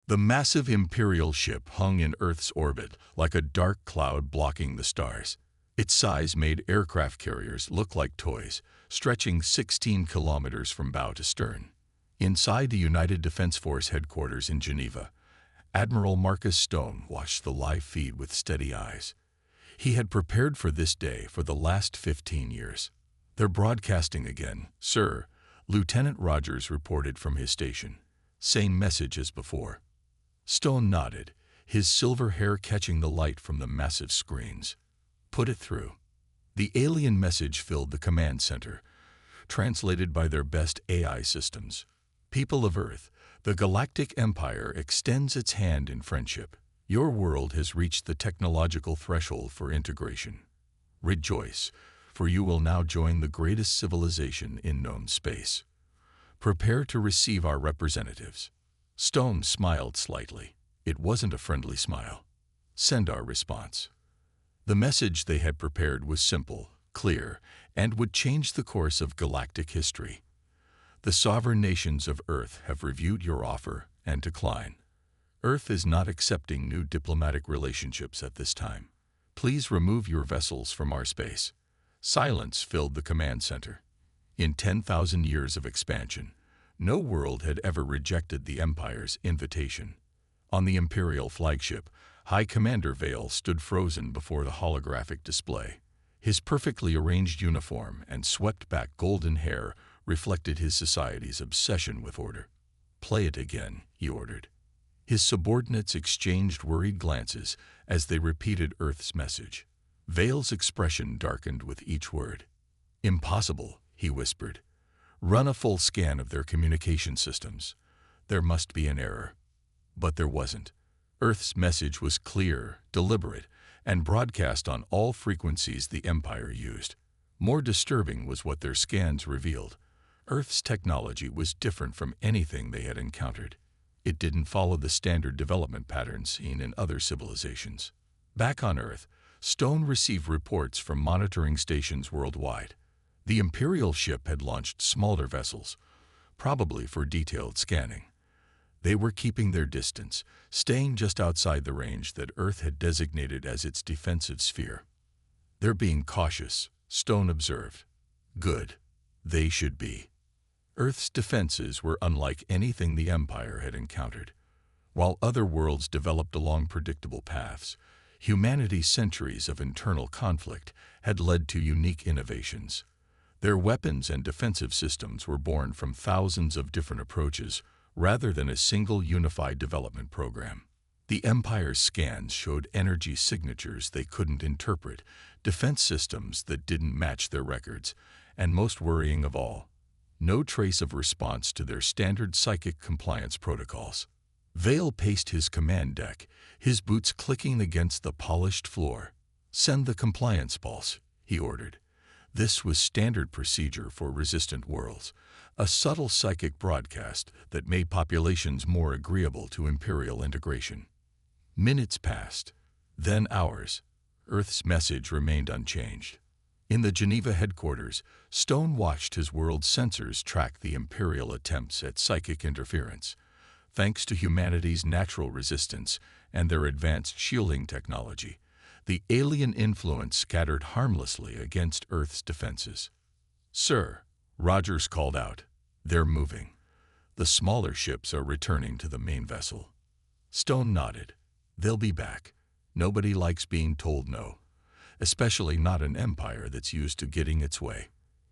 The massive Imperial ship hung in Earth's orbit like a dark cloud blocking the stars. Its size made aircraft carriers look like toys, stretching 16 kilometers from bow to stern. Inside the United Defense Force headquarters in Geneva, Admiral Marcus Stone watched the live feed with steady eyes. He had prepared for this day for the last 15 years. "They're broadcasting again, sir," Lieutenant Rogers reported from his station. "Same message as before." Stone nodded, his silver hair catching the light from the massive screens. "Put it through." The alien message filled the command center, translated by their best AI systems. "People of Earth, the Galactic Empire extends its hand in friendship. Your world has reached the technological threshold for integration. Rejoice, for you will now join the greatest civilization in known space. Prepare to receive our representatives." Stone smiled slightly. It wasn't a friendly smile. "Send our response." The message they had prepared was simple, clear, and would change the course of galactic history. "The sovereign nations of Earth have reviewed your offer and decline. Earth is not accepting new diplomatic relationships at this time. Please remove your vessels from our space." Silence filled the command center. In 10,000 years of expansion, no world had ever rejected the Empire's invitation. On the Imperial flagship, High Commander Vale stood frozen before the holographic display. His perfectly arranged uniform and swept-back golden hair reflected his society's obsession with order. "Play it again," he ordered. His subordinates exchanged worried glances as they repeated Earth's message. Vale's expression darkened with each word. "Impossible," he whispered. "Run a full scan of their communication systems. There must be an error." But there wasn't. Earth's message was clear, deliberate, and broadcast on all frequencies the Empire used. More disturbing was what their scans revealed. Earth's technology was different from anything they had encountered. It didn't follow the standard development patterns seen in other civilizations. Back on Earth, Stone received reports from monitoring stations worldwide. The Imperial ship had launched smaller vessels, probably for detailed scanning. They were keeping their distance, staying just outside the range that Earth had designated as its defensive sphere. "They're being cautious," Stone observed. "Good. They should be." Earth's defenses were unlike anything the Empire had encountered. While other worlds developed along predictable paths, humanity's centuries of internal conflict had led to unique innovations. Their weapons and defensive systems were born from thousands of different approaches rather than a single unified development program. The Empire's scans showed energy signatures they couldn't interpret, defense systems that didn't match their records, and most worrying of all, no trace of response to their standard psychic compliance protocols. Vale paced his command deck, his boots clicking against the polished floor. "Send the compliance pulse," he ordered. This was standard procedure for resistant worlds, a subtle psychic broadcast that made populations more agreeable to Imperial integration. Minutes passed, then hours. Earth's message remained unchanged. In the Geneva headquarters, Stone watched his world's sensors track the Imperial attempts at psychic interference. Thanks to humanity's natural resistance and their advanced shielding technology, the alien influence scattered harmlessly against Earth's defenses. "Sir," Rogers called out, "they're moving. The smaller ships are returning to the main vessel." Stone nodded. "They'll be back. Nobody likes being told no, especially not an empire that's used to getting its way."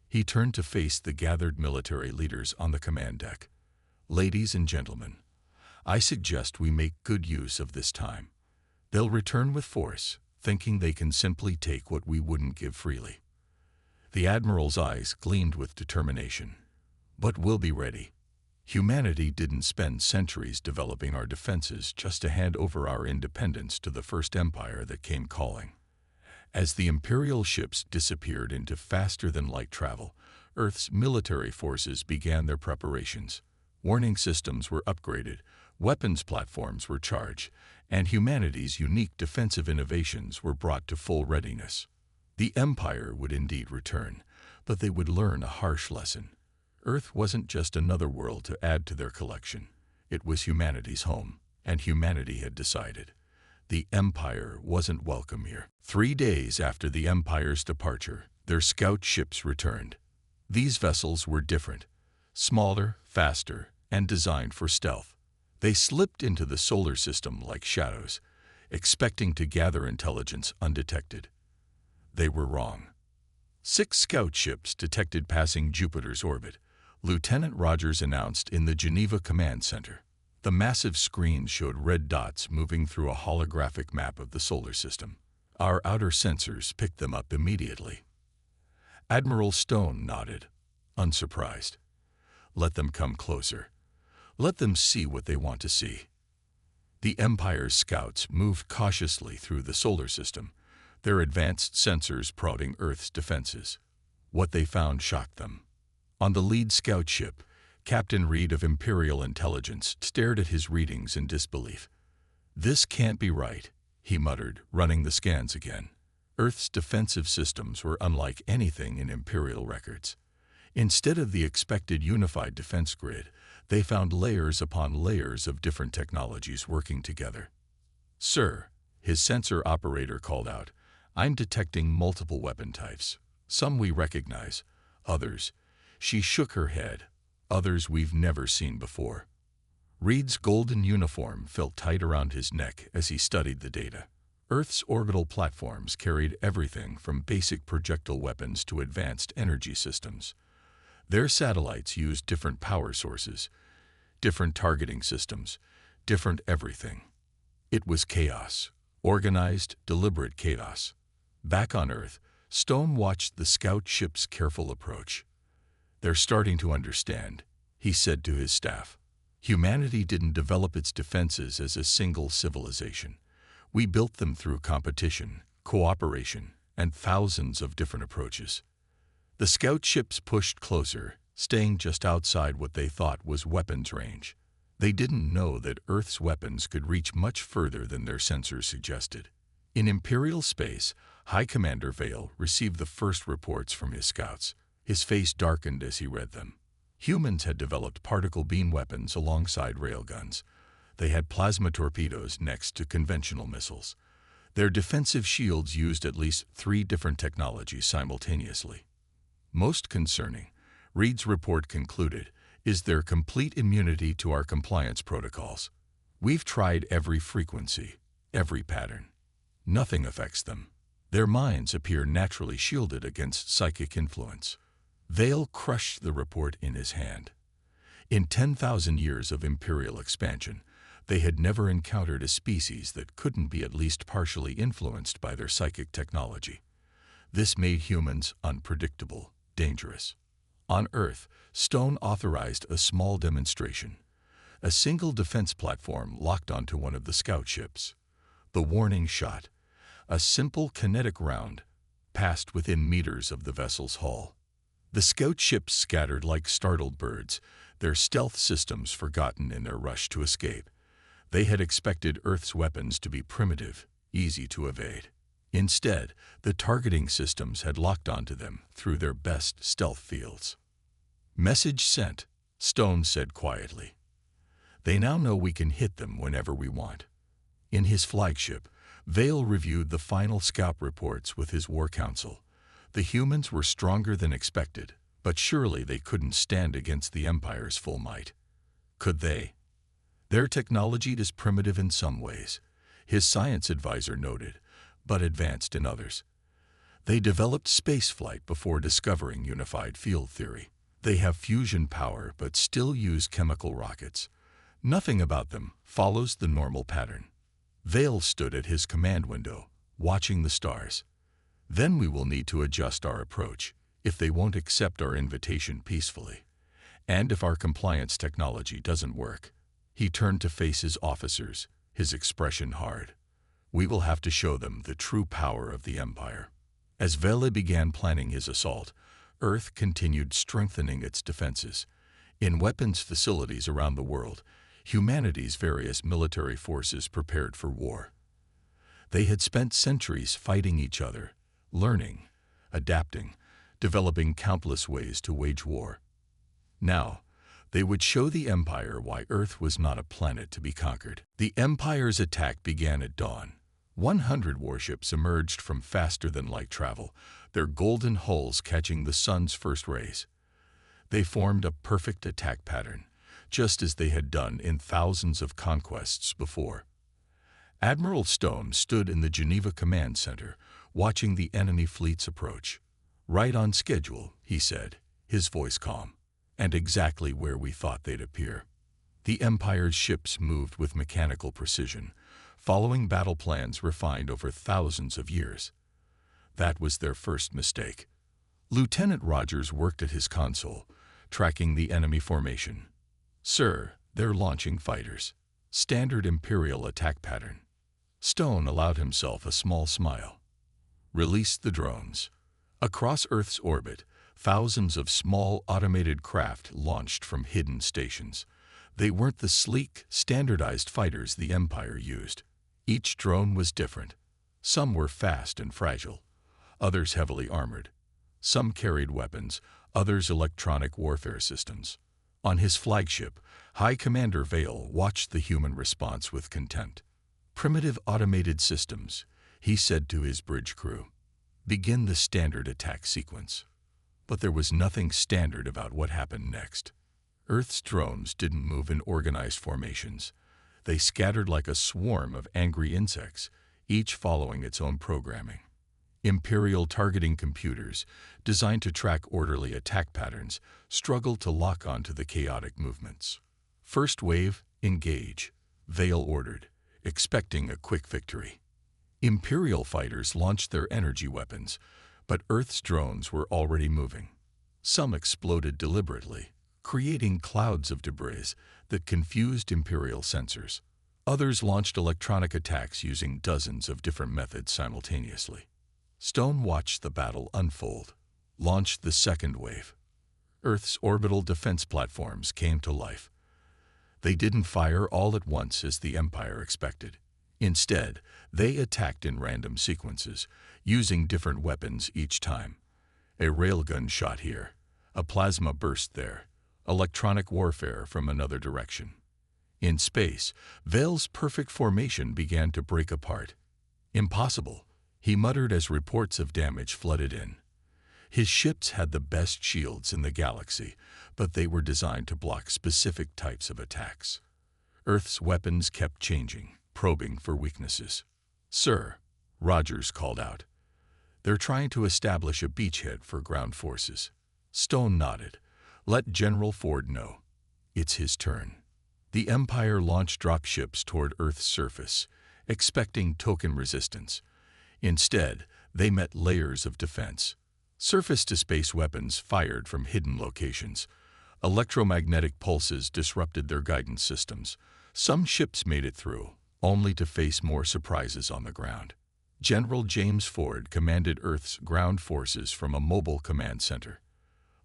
He turned to face the gathered military leaders on the command deck. "Ladies and gentlemen, I suggest we make good use of this time. They'll return with force, thinking they can simply take what we wouldn't give freely." The Admiral's eyes gleamed with determination. "But we'll be ready. Humanity didn't spend centuries developing our defenses just to hand over our independence to the first empire that came calling." As the Imperial ships disappeared into faster-than-light travel, Earth's military forces began their preparations. Warning systems were upgraded, weapons platforms were charged, and humanity's unique defensive innovations were brought to full readiness. The Empire would indeed return, but they would learn a harsh lesson. Earth wasn't just another world to add to their collection. It was humanity's home, and humanity had decided. The Empire wasn't welcome here. 3 days after the Empire's departure, their scout ships returned. These vessels were different, smaller, faster, and designed for stealth. They slipped into the solar system like shadows, expecting to gather intelligence undetected. They were wrong. 6 scout ships detected passing Jupiter's orbit, Lieutenant Rogers announced in the Geneva Command Center. The massive screen showed red dots moving through a holographic map of the solar system. Our outer sensors picked them up immediately. Admiral Stone nodded, unsurprised. Let them come closer. Let them see what they want to see. The Empire's scouts moved cautiously through the solar system, their advanced sensors prodding Earth's defenses. What they found shocked them. On the lead scout ship, Captain Reed of Imperial Intelligence stared at his readings in disbelief. "This can't be right," he muttered, running the scans again. Earth's defensive systems were unlike anything in Imperial records. Instead of the expected unified defense grid, they found layers upon layers of different technologies working together. "Sir," his sensor operator called out, "I'm detecting multiple weapon types. Some we recognize, others," she shook her head, "others we've never seen before." Reed's golden uniform felt tight around his neck as he studied the data. Earth's orbital platforms carried everything from basic projectile weapons to advanced energy systems. Their satellites used different power sources, different targeting systems, different everything. It was chaos, organized, deliberate chaos. Back on Earth, Stone watched the scout ship's careful approach. "They're starting to understand," he said to his staff. "Humanity didn't develop its defenses as a single civilization. We built them through competition, cooperation, and thousands of different approaches." The scout ships pushed closer, staying just outside what they thought was weapons range. They didn't know that Earth's weapons could reach much further than their sensors suggested. In Imperial space, High Commander Vale received the first reports from his scouts. His face darkened as he read them. Humans had developed particle beam weapons alongside railguns. They had plasma torpedoes next to conventional missiles. Their defensive shields used at least 3 different technologies simultaneously. Most concerning, Reed's report concluded, is their complete immunity to our compliance protocols. "We've tried every frequency, every pattern. Nothing affects them. Their minds appear naturally shielded against psychic influence." Vale crushed the report in his hand. In 10,000 years of Imperial expansion, they had never encountered a species that couldn't be at least partially influenced by their psychic technology. This made humans unpredictable, dangerous. On Earth, Stone authorized a small demonstration. A single defense platform locked onto one of the scout ships. The warning shot, a simple kinetic round, passed within meters of the vessel's hull. The scout ships scattered like startled birds, their stealth systems forgotten in their rush to escape. They had expected Earth's weapons to be primitive, easy to evade. Instead, the targeting systems had locked onto them through their best stealth fields. "Message sent," Stone said quietly. "They now know we can hit them whenever we want." In his flagship, Vale reviewed the final scout reports with his war council. The humans were stronger than expected, but surely they couldn't stand against the Empire's full might. Could they? Their technology is primitive in some ways, his science advisor noted, but advanced in others. They developed spaceflight before discovering unified field theory. They have fusion power but still use chemical rockets. Nothing about them follows the normal pattern. Vale stood at his command window, watching the stars. "Then we will need to adjust our approach if they won't accept our invitation peacefully. And if our compliance technology doesn't work." He turned to face his officers, his expression hard. "We will have to show them the true power of the Empire." As Vele began planning his assault, Earth continued strengthening its defenses. In weapons facilities around the world, humanity's various military forces prepared for war. They had spent centuries fighting each other, learning, adapting, developing countless ways to wage war. Now, They would show the Empire why Earth was not a planet to be conquered. The Empire's attack began at dawn. 100 warships emerged from faster-than-light travel, their golden hulls catching the sun's first rays. They formed a perfect attack pattern, just as they had done in thousands of conquests before. Admiral Stone stood in the Geneva Command Center, watching the enemy fleets approach. "Right on schedule," he said, his voice calm, "and exactly where we thought they'd appear." The Empire's ships moved with mechanical precision, following battle plans refined over thousands of years. That was their first mistake. Lieutenant Rogers worked at his console, tracking the enemy formation. "Sir, they're launching fighters. Standard Imperial attack pattern." Stone allowed himself a small smile. "Release the drones." Across Earth's orbit, thousands of small automated craft launched from hidden stations. They weren't the sleek, standardized fighters the Empire used. Each drone was different. Some were fast and fragile, others heavily armored. Some carried weapons, others electronic warfare systems. On his flagship, High Commander Vale watched the human response with contempt. "Primitive automated systems," he said to his bridge crew. "Begin the standard attack sequence." But there was nothing standard about what happened next. Earth's drones didn't move in organized formations. They scattered like a swarm of angry insects, each following its own programming. Imperial targeting computers, designed to track orderly attack patterns, struggled to lock onto the chaotic movements. "First wave, engage," Vale ordered, expecting a quick victory. Imperial fighters launched their energy weapons, but Earth's drones were already moving. Some exploded deliberately, creating clouds of debris that confused Imperial sensors. Others launched electronic attacks using dozens of different methods simultaneously. Stone watched the battle unfold, launched the second wave. Earth's orbital defense platforms came to life. They didn't fire all at once as the Empire expected. Instead, they attacked in random sequences, using different weapons each time. A railgun shot here, a plasma burst there, electronic warfare from another direction. In space, Vale's perfect formation began to break apart. "Impossible," he muttered as reports of damage flooded in. His ships had the best shields in the galaxy, but they were designed to block specific types of attacks. Earth's weapons kept changing, probing for weaknesses. "Sir," Rogers called out, "they're trying to establish a beachhead for ground forces." Stone nodded. "Let General Ford know." It's his turn. The Empire launched dropships toward Earth's surface, expecting token resistance. Instead, they met layers of defense. Surface-to-space weapons fired from hidden locations. Electromagnetic pulses disrupted their guidance systems. Some ships made it through, only to face more surprises on the ground. General James Ford commanded Earth's ground forces from a mobile command center.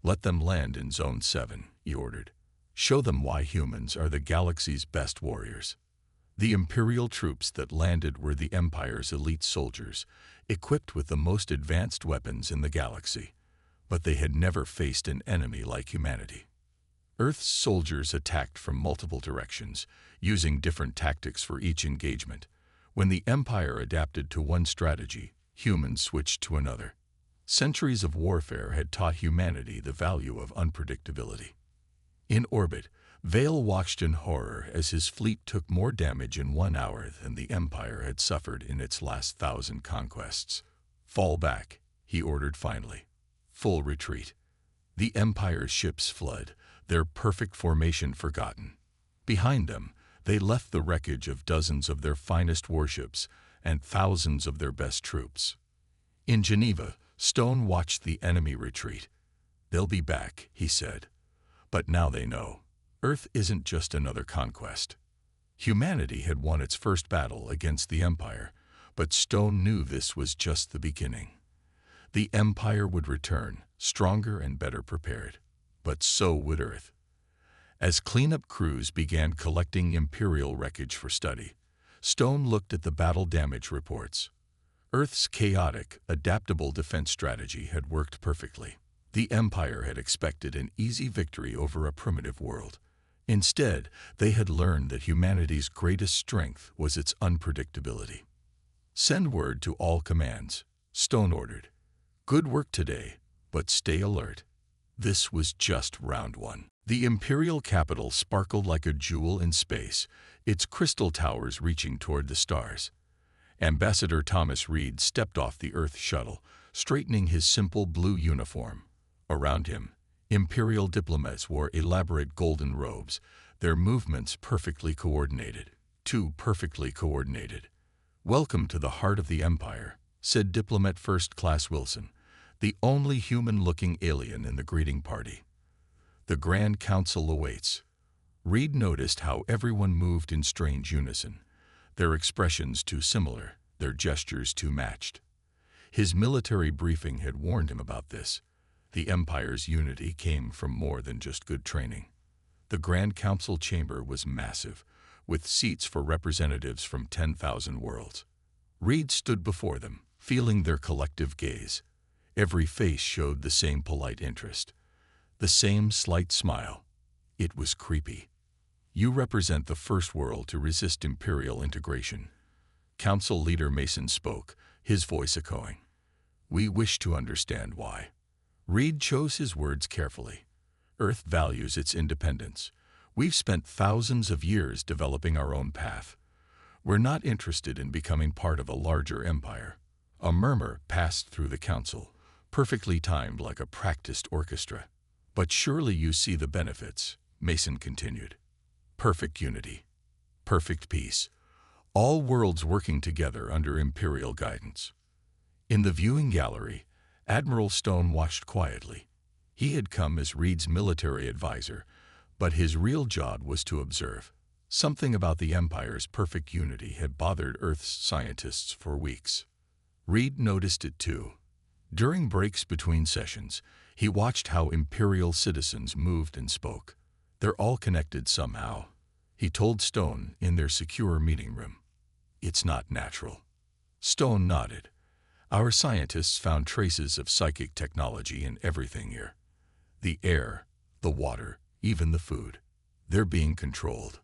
"Let them land in Zone 7, he ordered. "Show them why humans are the galaxy's best warriors." The Imperial troops that landed were the Empire's elite soldiers, equipped with the most advanced weapons in the galaxy. But they had never faced an enemy like humanity. Earth's soldiers attacked from multiple directions, using different tactics for each engagement. When the Empire adapted to one strategy, humans switched to another. Centuries of warfare had taught humanity the value of unpredictability. In orbit, Vale watched in horror as his fleet took more damage in 1 hour than the Empire had suffered in its last 1,000 conquests. "Fall back," he ordered finally. "Full retreat." The Empire's ships fled, their perfect formation forgotten. Behind them, they left the wreckage of dozens of their finest warships and thousands of their best troops. In Geneva, Stone watched the enemy retreat. "They'll be back," he said. But now they know. Earth isn't just another conquest. Humanity had won its first battle against the Empire, but Stone knew this was just the beginning. The Empire would return, stronger and better prepared. But so would Earth. As cleanup crews began collecting Imperial wreckage for study, Stone looked at the battle damage reports. Earth's chaotic, adaptable defense strategy had worked perfectly. The Empire had expected an easy victory over a primitive world. Instead, they had learned that humanity's greatest strength was its unpredictability. "Send word to all commands," Stone ordered. "Good work today, but stay alert." This was just round one. The Imperial capital sparkled like a jewel in space, its crystal towers reaching toward the stars. Ambassador Thomas Reed stepped off the Earth shuttle, straightening his simple blue uniform. Around him, Imperial diplomats wore elaborate golden robes, their movements perfectly coordinated. Too perfectly coordinated. "Welcome to the heart of the Empire," said Diplomat First Class Wilson, the only human-looking alien in the greeting party. "The Grand Council awaits." Reed noticed how everyone moved in strange unison, their expressions too similar, their gestures too matched. His military briefing had warned him about this. The Empire's unity came from more than just good training. The Grand Council chamber was massive, with seats for representatives from 10,000 worlds. Reed stood before them, feeling their collective gaze. Every face showed the same polite interest, the same slight smile. It was creepy. "You represent the first world to resist Imperial integration." Council leader Mason spoke, his voice echoing. "We wish to understand why." Reed chose his words carefully. "Earth values its independence. We've spent thousands of years developing our own path. We're not interested in becoming part of a larger empire." A murmur passed through the council, perfectly timed like a practiced orchestra. "But surely you see the benefits," Mason continued. "Perfect unity. Perfect peace. All worlds working together under Imperial guidance." In the viewing gallery, Admiral Stone watched quietly. He had come as Reed's military advisor, but his real job was to observe. Something about the Empire's perfect unity had bothered Earth's scientists for weeks. Reed noticed it too. During breaks between sessions, he watched how Imperial citizens moved and spoke. "They're all connected somehow," he told Stone in their secure meeting room. "It's not natural." Stone nodded. "Our scientists found traces of psychic technology in everything here. The air, the water, even the food. They're being controlled."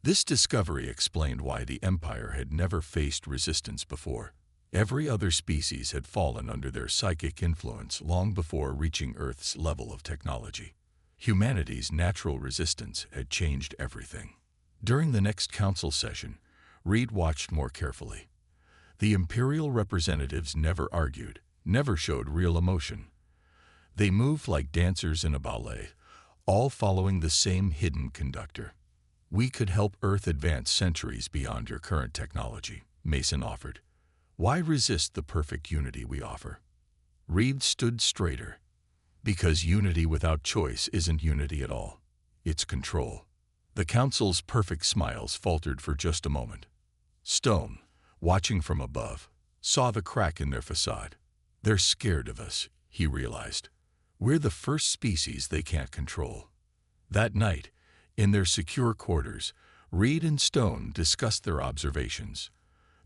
This discovery explained why the Empire had never faced resistance before. Every other species had fallen under their psychic influence long before reaching Earth's level of technology. Humanity's natural resistance had changed everything. During the next council session, Reed watched more carefully. The Imperial representatives never argued, never showed real emotion. They moved like dancers in a ballet, all following the same hidden conductor. "We could help Earth advance centuries beyond your current technology," Mason offered. "Why resist the perfect unity we offer?" Reed stood straighter. "Because unity without choice isn't unity at all. It's control." The Council's perfect smiles faltered for just a moment. Stone, watching from above, saw the crack in their facade. "They're scared of us," he realized. "We're the first species they can't control." That night, in their secure quarters, Reed and Stone discussed their observations.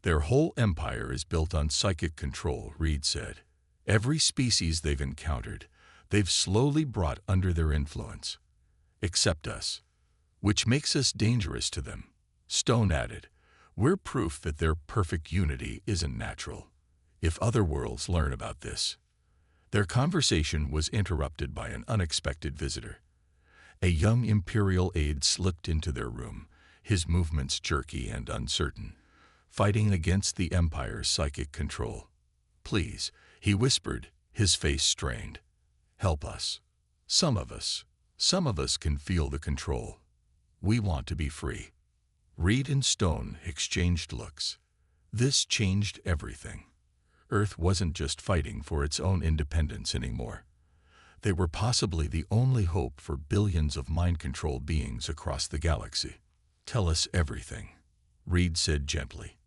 "Their whole empire is built on psychic control," Reed said. "Every species they've encountered, they've slowly brought under their influence. Except us. Which makes us dangerous to them." Stone added, "We're proof that their perfect unity isn't natural. If other worlds learn about this." Their conversation was interrupted by an unexpected visitor. A young Imperial aide slipped into their room, his movements jerky and uncertain, fighting against the Empire's psychic control. "Please," he whispered, his face strained. "Help us. Some of us can feel the control. We want to be free." Reed and Stone exchanged looks. This changed everything. Earth wasn't just fighting for its own independence anymore. They were possibly the only hope for billions of mind-controlled beings across the galaxy. "Tell us everything," Reed said gently.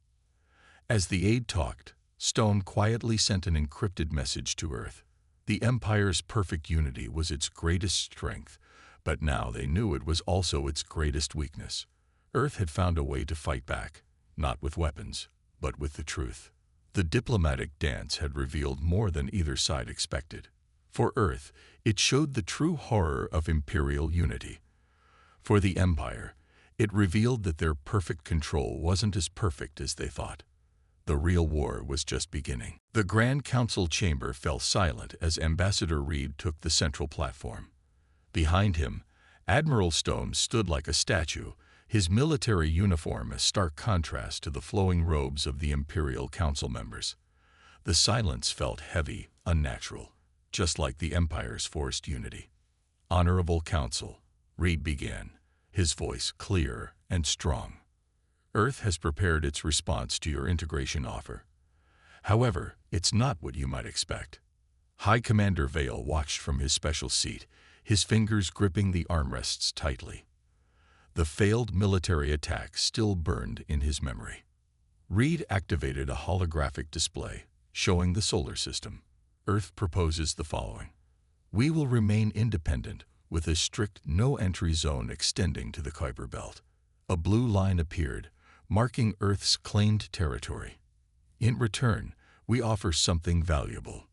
As the aide talked, Stone quietly sent an encrypted message to Earth. The Empire's perfect unity was its greatest strength, but now they knew it was also its greatest weakness. Earth had found a way to fight back, not with weapons, but with the truth. The diplomatic dance had revealed more than either side expected. For Earth, it showed the true horror of Imperial unity. For the Empire, it revealed that their perfect control wasn't as perfect as they thought. The real war was just beginning. The Grand Council chamber fell silent as Ambassador Reed took the central platform. Behind him, Admiral Stone stood like a statue, his military uniform a stark contrast to the flowing robes of the Imperial Council members. The silence felt heavy, unnatural, just like the Empire's forced unity. "Honorable Council," Reed began, his voice clear and strong. "Earth has prepared its response to your integration offer. However, it's not what you might expect." High Commander Vale watched from his special seat, his fingers gripping the armrests tightly. The failed military attack still burned in his memory. Reed activated a holographic display, showing the solar system. "Earth proposes the following. We will remain independent, with a strict no-entry zone extending to the Kuiper Belt." A blue line appeared, marking Earth's claimed territory. "In return, we offer something valuable."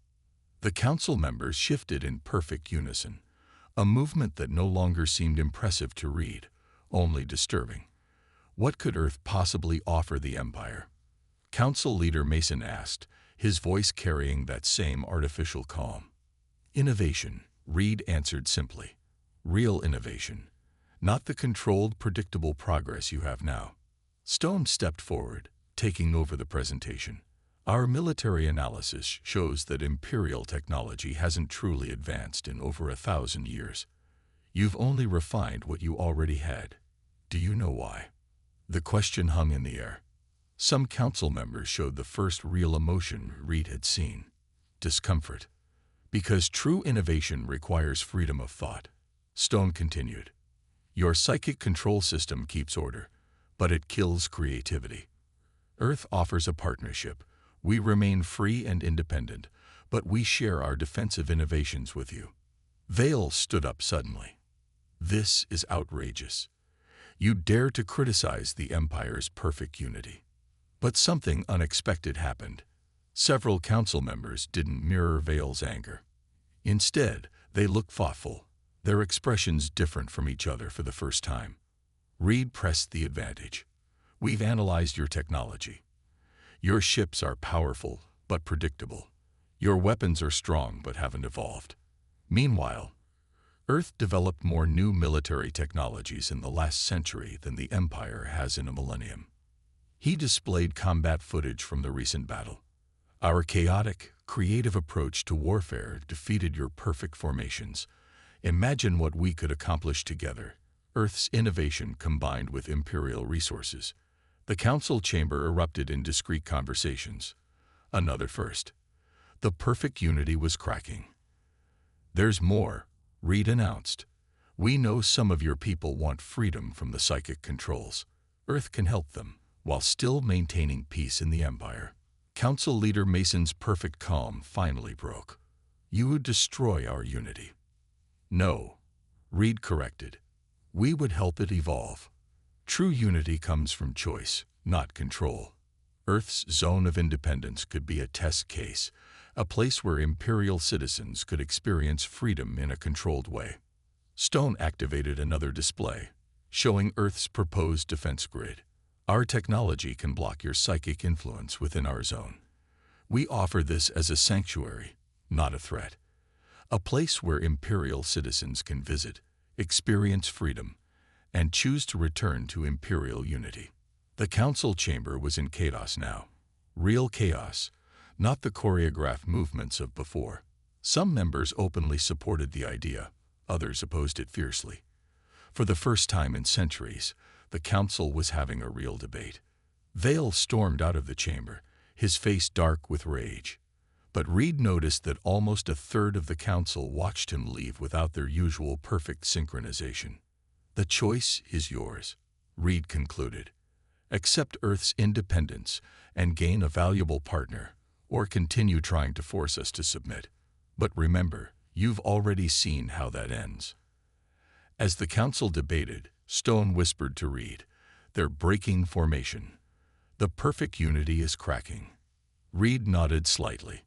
The council members shifted in perfect unison, a movement that no longer seemed impressive to Reed, only disturbing. What could Earth possibly offer the Empire? Council leader Mason asked, his voice carrying that same artificial calm. "Innovation," Reed answered simply. "Real innovation. Not the controlled, predictable progress you have now." Stone stepped forward, taking over the presentation. "Our military analysis shows that Imperial technology hasn't truly advanced in over 1,000 years. You've only refined what you already had. Do you know why?" The question hung in the air. Some council members showed the first real emotion Reed had seen: discomfort. "Because true innovation requires freedom of thought," Stone continued. "Your psychic control system keeps order, but it kills creativity. Earth offers a partnership. We remain free and independent, but we share our defensive innovations with you." Vale stood up suddenly. "This is outrageous. You dare to criticize the Empire's perfect unity." But something unexpected happened. Several council members didn't mirror Vale's anger. Instead, they looked thoughtful, their expressions different from each other for the first time. Reed pressed the advantage. "We've analyzed your technology. Your ships are powerful but predictable. Your weapons are strong but haven't evolved. Meanwhile, Earth developed more new military technologies in the last century than the Empire has in a millennium." He displayed combat footage from the recent battle. "Our chaotic, creative approach to warfare defeated your perfect formations. Imagine what we could accomplish together." Earth's innovation combined with Imperial resources. The council chamber erupted in discreet conversations. Another first. The perfect unity was cracking. "There's more," Reed announced. "We know some of your people want freedom from the psychic controls. Earth can help them, while still maintaining peace in the Empire." Council leader Mason's perfect calm finally broke. "You would destroy our unity." "No," Reed corrected. "We would help it evolve. True unity comes from choice, not control. Earth's zone of independence could be a test case, a place where Imperial citizens could experience freedom in a controlled way." Stone activated another display, showing Earth's proposed defense grid. "Our technology can block your psychic influence within our zone. We offer this as a sanctuary, not a threat. A place where Imperial citizens can visit, experience freedom, and choose to return to Imperial unity." The council chamber was in chaos now. Real chaos, not the choreographed movements of before. Some members openly supported the idea, others opposed it fiercely. For the first time in centuries, the council was having a real debate. Vale stormed out of the chamber, his face dark with rage. But Reed noticed that almost a third of the council watched him leave without their usual perfect synchronization. "The choice is yours," Reed concluded. "Accept Earth's independence and gain a valuable partner, or continue trying to force us to submit. But remember, you've already seen how that ends." As the council debated, Stone whispered to Reed, "They're breaking formation. The perfect unity is cracking." Reed nodded slightly.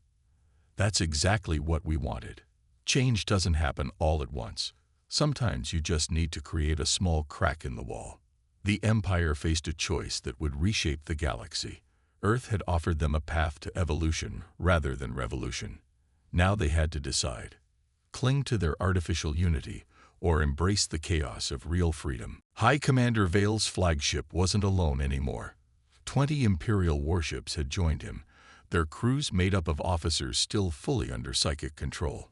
"That's exactly what we wanted. Change doesn't happen all at once. Sometimes you just need to create a small crack in the wall. The Empire faced a choice that would reshape the galaxy. Earth had offered them a path to evolution rather than revolution. Now they had to decide. Cling to their artificial unity or embrace the chaos of real freedom. High Commander Vale's flagship wasn't alone anymore. 20 Imperial warships had joined him, their crews made up of officers still fully under psychic control.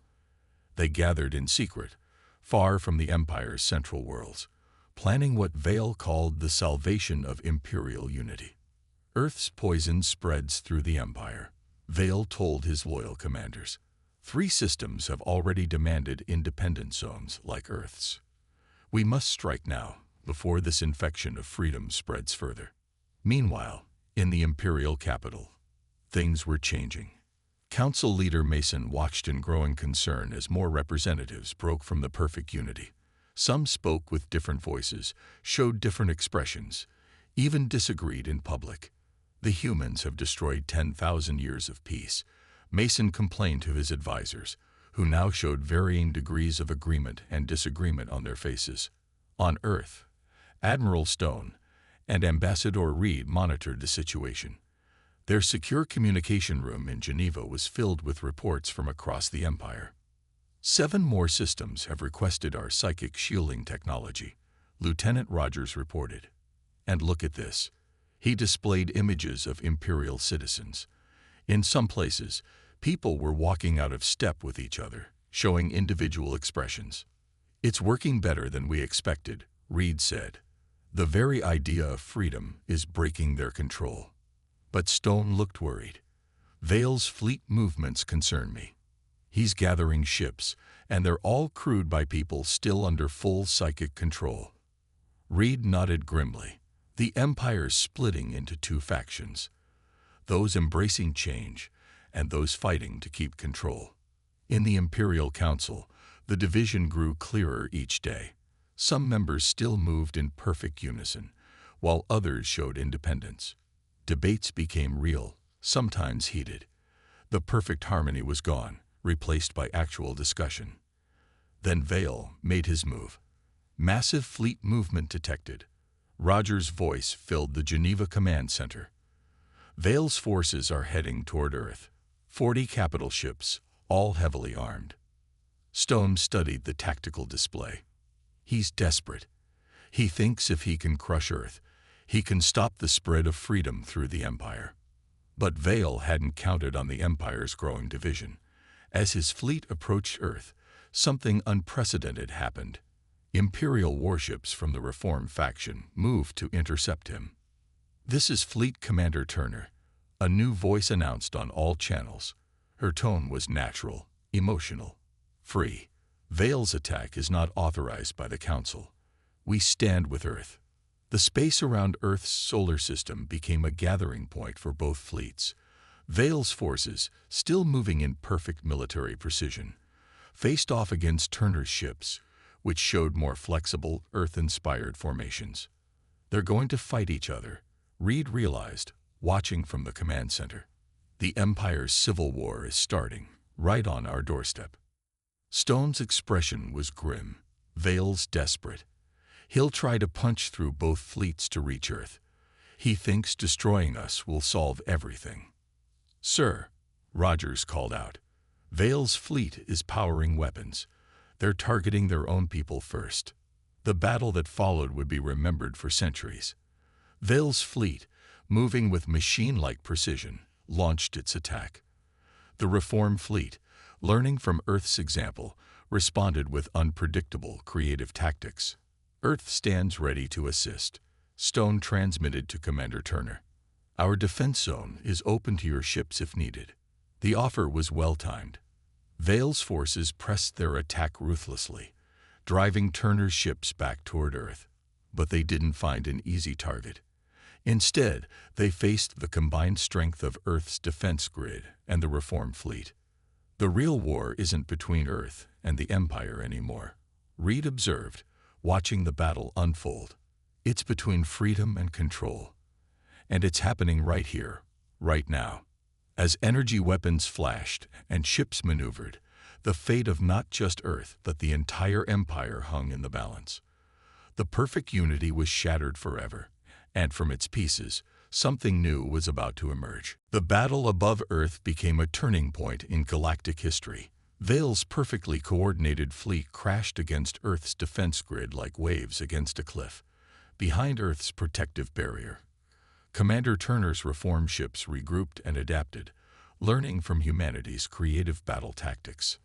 They gathered in secret, far from the Empire's central worlds, planning what Vale called the salvation of Imperial unity. Earth's poison spreads through the Empire, Vale told his loyal commanders. 3 systems have already demanded independent zones like Earth's. We must strike now, before this infection of freedom spreads further. Meanwhile, in the Imperial capital, things were changing. Council leader Mason watched in growing concern as more representatives broke from the perfect unity. Some spoke with different voices, showed different expressions, even disagreed in public. The humans have destroyed 10,000 years of peace, Mason complained to his advisors, who now showed varying degrees of agreement and disagreement on their faces. On Earth, Admiral Stone and Ambassador Reed monitored the situation. Their secure communication room in Geneva was filled with reports from across the Empire. 7 more systems have requested our psychic shielding technology, Lieutenant Rogers reported. And look at this. He displayed images of Imperial citizens. In some places, people were walking out of step with each other, showing individual expressions. It's working better than we expected, Reed said. The very idea of freedom is breaking their control. But Stone looked worried. Vale's fleet movements concern me. He's gathering ships, and they're all crewed by people still under full psychic control. Reed nodded grimly. The Empire's splitting into 2 factions. Those embracing change, and those fighting to keep control. In the Imperial Council, the division grew clearer each day. Some members still moved in perfect unison, while others showed independence. Debates became real, sometimes heated. The perfect harmony was gone, replaced by actual discussion. Then Vale made his move. Massive fleet movement detected. Rogers' voice filled the Geneva Command Center. Vale's forces are heading toward Earth. 40 capital ships, all heavily armed. Stone studied the tactical display. He's desperate. He thinks if he can crush Earth, he can stop the spread of freedom through the Empire. But Vale hadn't counted on the Empire's growing division. As his fleet approached Earth, something unprecedented happened. Imperial warships from the Reform faction moved to intercept him. "This is Fleet Commander Turner," a new voice announced on all channels. Her tone was natural, emotional, free. "Vale's attack is not authorized by the Council. We stand with Earth." The space around Earth's solar system became a gathering point for both fleets. Vale's forces, still moving in perfect military precision, faced off against Turner's ships, which showed more flexible, Earth-inspired formations. They're going to fight each other, Reed realized, watching from the command center. The Empire's civil war is starting, right on our doorstep. Stone's expression was grim, Vale's desperate. He'll try to punch through both fleets to reach Earth. He thinks destroying us will solve everything. "Sir," Rogers called out, "Vale's fleet is powering weapons. They're targeting their own people first. The battle that followed would be remembered for centuries." Vale's fleet, moving with machine-like precision, launched its attack. The Reform fleet, learning from Earth's example, responded with unpredictable, creative tactics. "Earth stands ready to assist," Stone transmitted to Commander Turner. "Our defense zone is open to your ships if needed." The offer was well-timed. Vale's forces pressed their attack ruthlessly, driving Turner's ships back toward Earth. But they didn't find an easy target. Instead, they faced the combined strength of Earth's defense grid and the Reform fleet. "The real war isn't between Earth and the Empire anymore," Reed observed, watching the battle unfold. "It's between freedom and control. And it's happening right here, right now." As energy weapons flashed and ships maneuvered, The fate of not just Earth, but the entire Empire hung in the balance. The perfect unity was shattered forever, and from its pieces, something new was about to emerge. The battle above Earth became a turning point in galactic history. Vale's perfectly coordinated fleet crashed against Earth's defense grid like waves against a cliff, behind Earth's protective barrier. Commander Turner's reform ships regrouped and adapted, learning from humanity's creative battle tactics.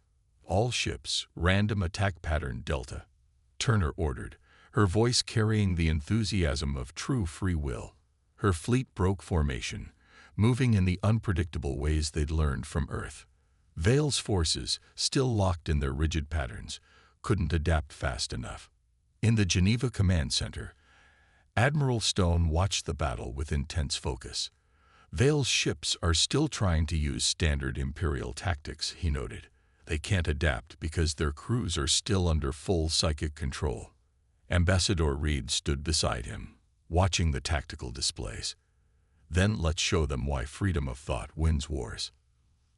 All ships, random attack pattern Delta, Turner ordered, her voice carrying the enthusiasm of true free will. Her fleet broke formation, moving in the unpredictable ways they'd learned from Earth. Vale's forces, still locked in their rigid patterns, couldn't adapt fast enough. In the Geneva Command Center, Admiral Stone watched the battle with intense focus. Vale's ships are still trying to use standard Imperial tactics, he noted. They can't adapt because their crews are still under full psychic control. Ambassador Reed stood beside him, watching the tactical displays. Then let's show them why freedom of thought wins wars.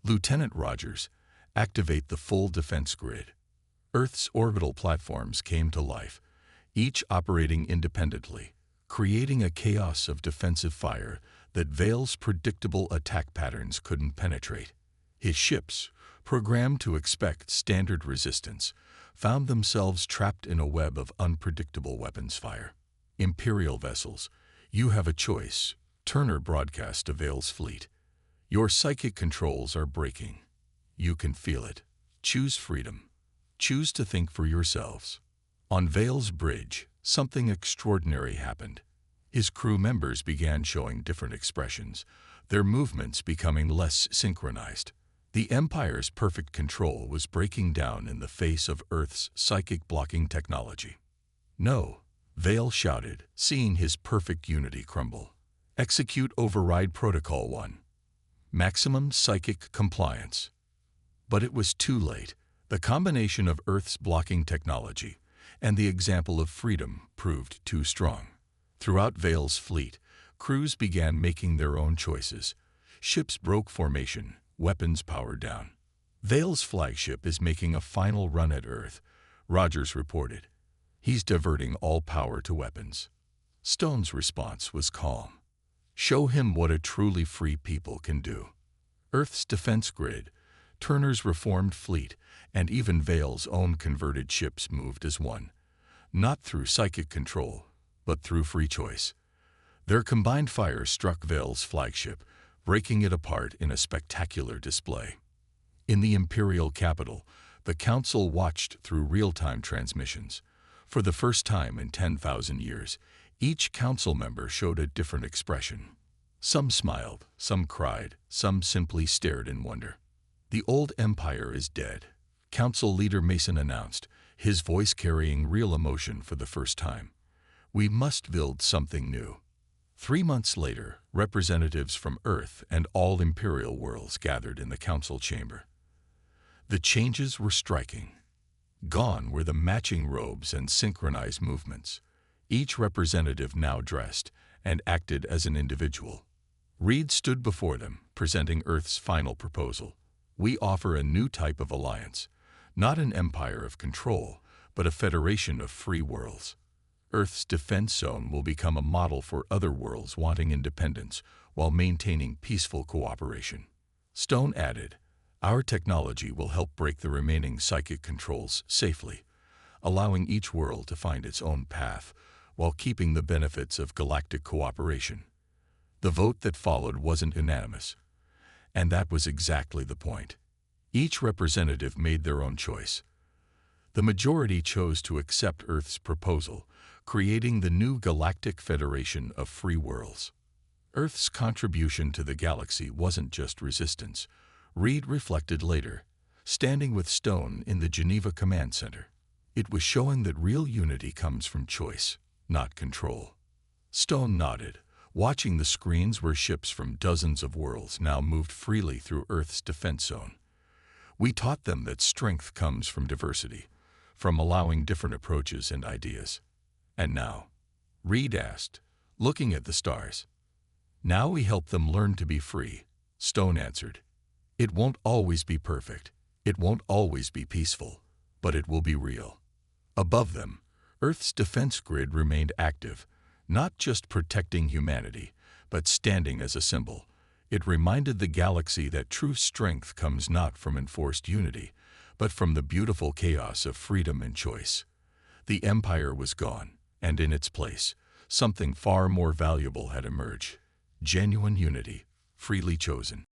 Lieutenant Rogers, activate the full defense grid. Earth's orbital platforms came to life, each operating independently, creating a chaos of defensive fire that Vale's predictable attack patterns couldn't penetrate. His ships, programmed to expect standard resistance, found themselves trapped in a web of unpredictable weapons fire. Imperial vessels, you have a choice, Turner broadcast to Vale's fleet. Your psychic controls are breaking. You can feel it. Choose freedom. Choose to think for yourselves. On Vale's bridge, something extraordinary happened. His crew members began showing different expressions, their movements becoming less synchronized. The Empire's perfect control was breaking down in the face of Earth's psychic blocking technology. No, Vale shouted, seeing his perfect unity crumble. Execute Override Protocol 1. Maximum psychic compliance. But it was too late. The combination of Earth's blocking technology and the example of freedom proved too strong. Throughout Vale's fleet, crews began making their own choices. Ships broke formation, weapons powered down. Vale's flagship is making a final run at Earth, Rogers reported. He's diverting all power to weapons. Stone's response was calm. Show him what a truly free people can do. Earth's defense grid, Turner's reformed fleet, and even Vale's own converted ships moved as one, not through psychic control, but through free choice. Their combined fire struck Vale's flagship, breaking it apart in a spectacular display. In the Imperial capital, the Council watched through real-time transmissions. For the first time in 10,000 years, each council member showed a different expression. Some smiled, some cried, some simply stared in wonder. The old empire is dead, Council Leader Mason announced, his voice carrying real emotion for the first time. We must build something new. 3 months later, representatives from Earth and all Imperial worlds gathered in the council chamber. The changes were striking. Gone were the matching robes and synchronized movements. Each representative now dressed and acted as an individual. Reed stood before them, presenting Earth's final proposal. We offer a new type of alliance, not an empire of control, but a federation of free worlds. Earth's defense zone will become a model for other worlds wanting independence while maintaining peaceful cooperation. Stone added, our technology will help break the remaining psychic controls safely, allowing each world to find its own path while keeping the benefits of galactic cooperation. The vote that followed wasn't unanimous, and that was exactly the point. Each representative made their own choice. The majority chose to accept Earth's proposal, creating the new Galactic Federation of Free Worlds. Earth's contribution to the galaxy wasn't just resistance, Reed reflected later, standing with Stone in the Geneva Command Center. It was showing that real unity comes from choice, not control. Stone nodded, watching the screens where ships from dozens of worlds now moved freely through Earth's defense zone. We taught them that strength comes from diversity, from allowing different approaches and ideas. And now? Reed asked, looking at the stars. Now we help them learn to be free, Stone answered. It won't always be perfect. It won't always be peaceful, but it will be real. Above them, Earth's defense grid remained active, not just protecting humanity, but standing as a symbol. It reminded the galaxy that true strength comes not from enforced unity, but from the beautiful chaos of freedom and choice. The Empire was gone, and in its place, something far more valuable had emerged: genuine unity, freely chosen.